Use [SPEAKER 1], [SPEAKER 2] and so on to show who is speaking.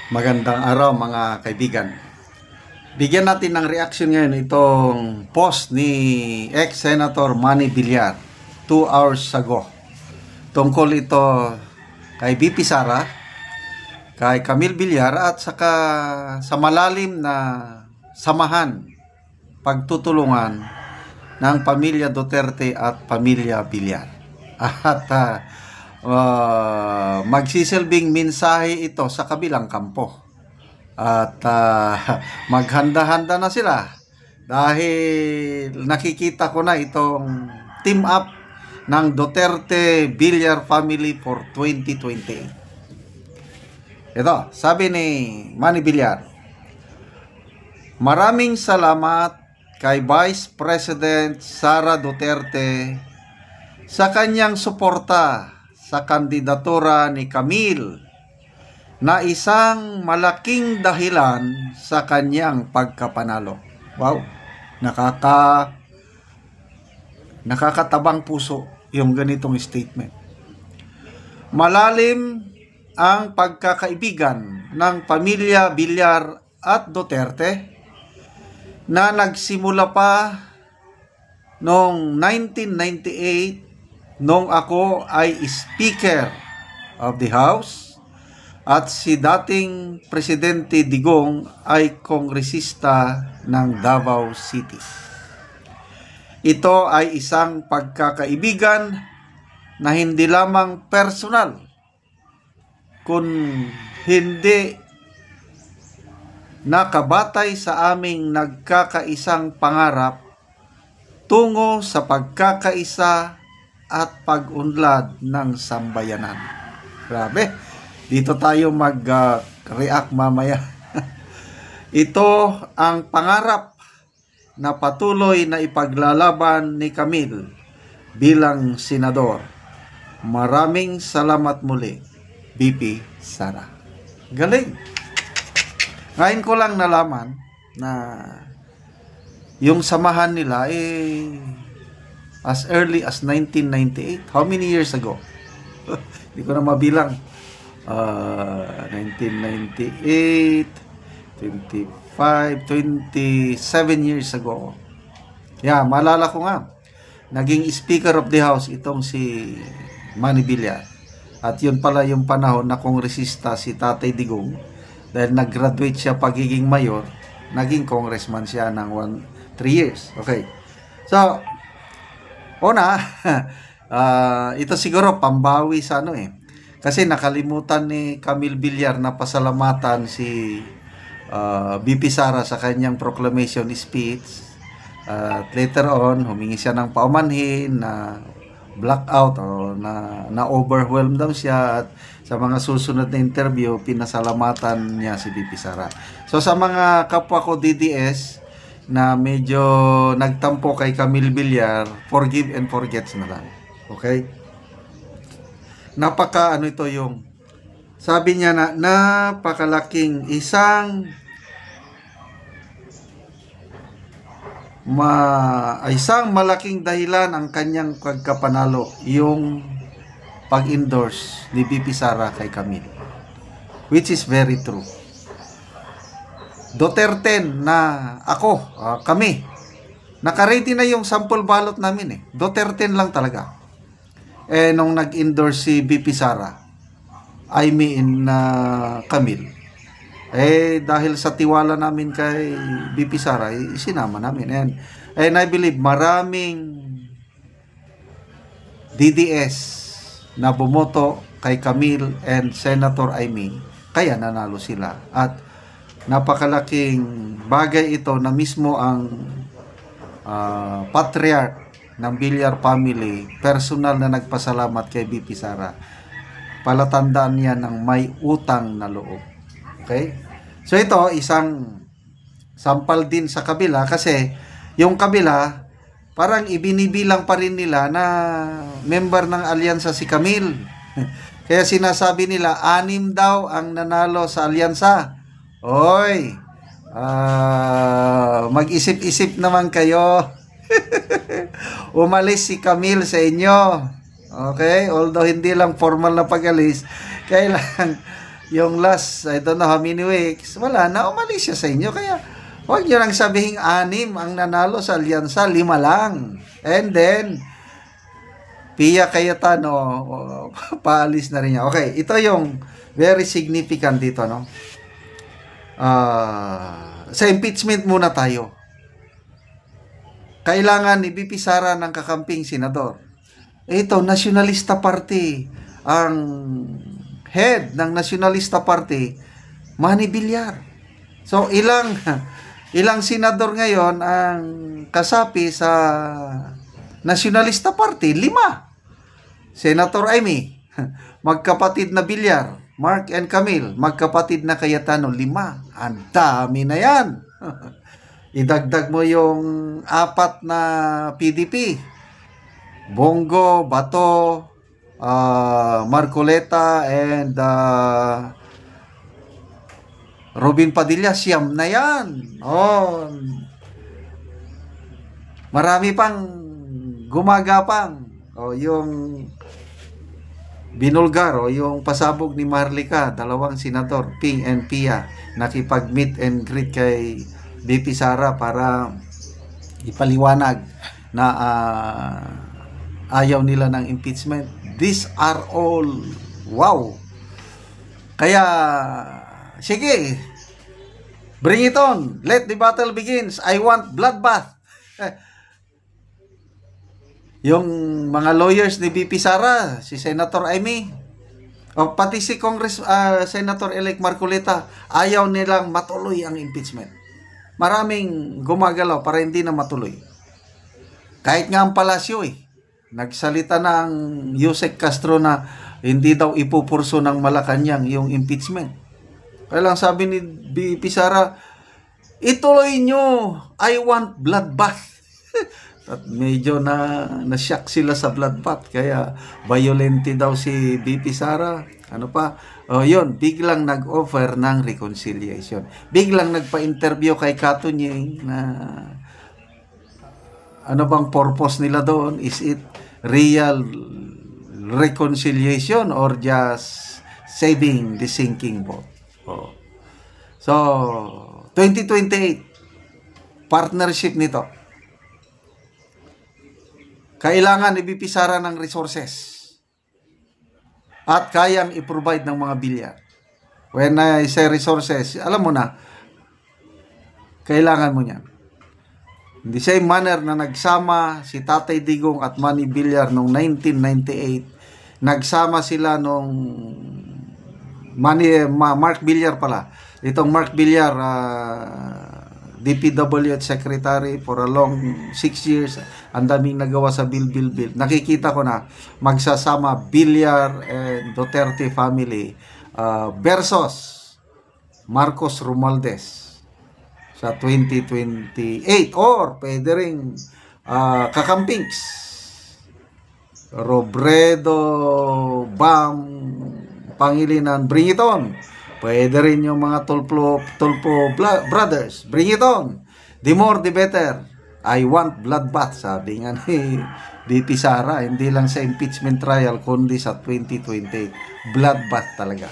[SPEAKER 1] Magandang araw mga kaibigan. Bigyan natin ng reaction ngayon itong post ni ex-Senator Manny Villar 2 hours ago. Tungkol ito kay BP Sara, kay Camille Villar at saka sa malalim na samahan, pagtutulungan ng pamilya Duterte at pamilya Villar. At magsisilbing mensahe ito sa kabilang kampo. At maghanda-handa na sila dahil nakikita ko na itong team up ng Duterte Villar family for 2028. Ito, sabi ni Manny Villar, maraming salamat kay Vice President Sara Duterte sa kanyang suporta sa kandidatura ni Camille na isang malaking dahilan sa kanyang pagkapanalo. Wow, nakakatabang puso yung ganitong statement. Malalim ang pagkakaibigan ng pamilya Villar at Duterte na nagsimula pa noong 1998 nung ako ay Speaker of the House at si dating Presidente Digong ay kongresista ng Davao City. Ito ay isang pagkakaibigan na hindi lamang personal, kundi nakabatay sa aming nagkakaisang pangarap tungo sa pagkakaisa at pag-unlad ng sambayanan. Grabe, dito tayo mag-react mamaya. Ito ang pangarap na patuloy na ipaglalaban ni Camille bilang senador. Maraming salamat muli, BP Sara. Galing. Ngayon ko lang nalaman na yung samahan nila as early as 1998. How many years ago? Hindi ko na mabilang. 1998, 25, 27 years ago. Yeah, maalala ko nga. Naging Speaker of the House itong si Manny Villar. At yun pala yung panahon na kongresista si Tatay Digong. Dahil nag-graduate siya pagiging mayor, naging congressman siya ng 3 years. Okay. So, ito siguro pambawi sa kasi nakalimutan ni Camille Villar na pasalamatan si BP Sara sa kanyang proclamation speech. At later on, humingi siya ng paumanhin na blackout o na overwhelmed daw siya, at sa mga susunod na interview, pinasalamatan niya si BP Sara. So sa mga kapwa ko DDS na medyo nagtampo kay Camille Villar, forgive and forget na lang. Okay? Ito yung sabi niya na napakalaking isang malaking dahilan ang kanyang pagkapanalo, yung pag-endorse ni BP Sara kay Camille, which is very true. Duterte na ako, kami, naka-ready na yung sample ballot namin Duterte lang talaga. Nung nag-endorse si BP Sara, Camille, dahil sa tiwala namin kay BP Sara, isinama namin. And I believe maraming DDS na bumoto kay Camille and Senator Amy, kaya nanalo sila. At napakalaking bagay ito na mismo ang patriarch ng Villar family, personal na nagpasalamat kay BP Sara. Palatandaan niya ng may utang na loob. Okay? So ito, isang sampal din sa kabila, kasi yung kabila, parang ibinibilang pa rin nila na member ng alyansa si Camille. Kaya sinasabi nila, 6 daw ang nanalo sa alyansa. Oy, mag-isip-isip naman kayo. Umalis si Camille sa inyo. Okay? Although hindi lang formal na pag-alis, kailangan yung last, I don't know how many weeks, wala na, umalis siya sa inyo. Kaya, huwag nyo lang sabihing 6 ang nanalo sa alyansa, 5 lang. And then, Pia Cayetano, paalis na rin niya. Okay, ito yung very significant dito, no? Sa impeachment muna tayo. Kailangan ni BP Sara ng kakamping senador. Ito, Nacionalista Party. Ang head ng Nacionalista Party, Manny Villar. So, ilang senador ngayon ang kasapi sa Nacionalista Party? 5. Senator Amy, magkapatid na Villar. Mark and Camille, magkapatid na Cayetano, 5. Ang dami na yan. Idagdag mo yung 4 na PDP. Bongo, Bato, Marcoleta, and Robin Padilla, 9 na yan. Oh, marami pang gumagapang. O yung binulgar, o yung pasabog ni Marlica, 2 senador, Ping and Pia, nakipag-meet and greet kay BP Sara para ipaliwanag na ayaw nila ng impeachment. These are all wow. Kaya sige, bring it on. Let the battle begins. I want bloodbath. Yung mga lawyers ni BP Sara, si Senator Amy, o pati si Senator-elect Marcoleta, ayaw nilang matuloy ang impeachment. Maraming gumagalaw para hindi na matuloy. Kahit nga ang palasyo nagsalita na ang Yusek Castro na hindi daw ipupurso ng Malacanang yung impeachment. Kaya lang sabi ni BP Sara, ituloy nyo, I want bloodbath. At medyo na-shock sila sa bloodbath. Kaya violente daw si BP Sara. Ano pa? Yun, biglang nag-offer ng reconciliation. Biglang nagpa-interview kay Katunying na ano bang purpose nila doon? Is it real reconciliation or just saving the sinking boat? So, 2028, partnership nito. Kailangan i-BP Sara ng resources at kayang i-provide ng mga Villar. When I say resources, alam mo na, kailangan mo niyan. In the same manner na nagsama si Tatay Digong at Manny Villar noong 1998, nagsama sila nung Mark Villar pala. Itong Mark Villar, DPW at Secretary for a long 6 years. Ang daming nagawa sa bill. Nakikita ko na magsasama Villar and Duterte family versus Marcos Romualdez sa 2028, or pwede rin kakampings Robredo, Bam, Pangilinan, bring it on. Pwede rin yung mga Tulpo brothers. Bring it on. The more, the better. I want bloodbath, sabi nga ni BP Sara. Hindi lang sa impeachment trial, kundi sa 2028. Bloodbath talaga.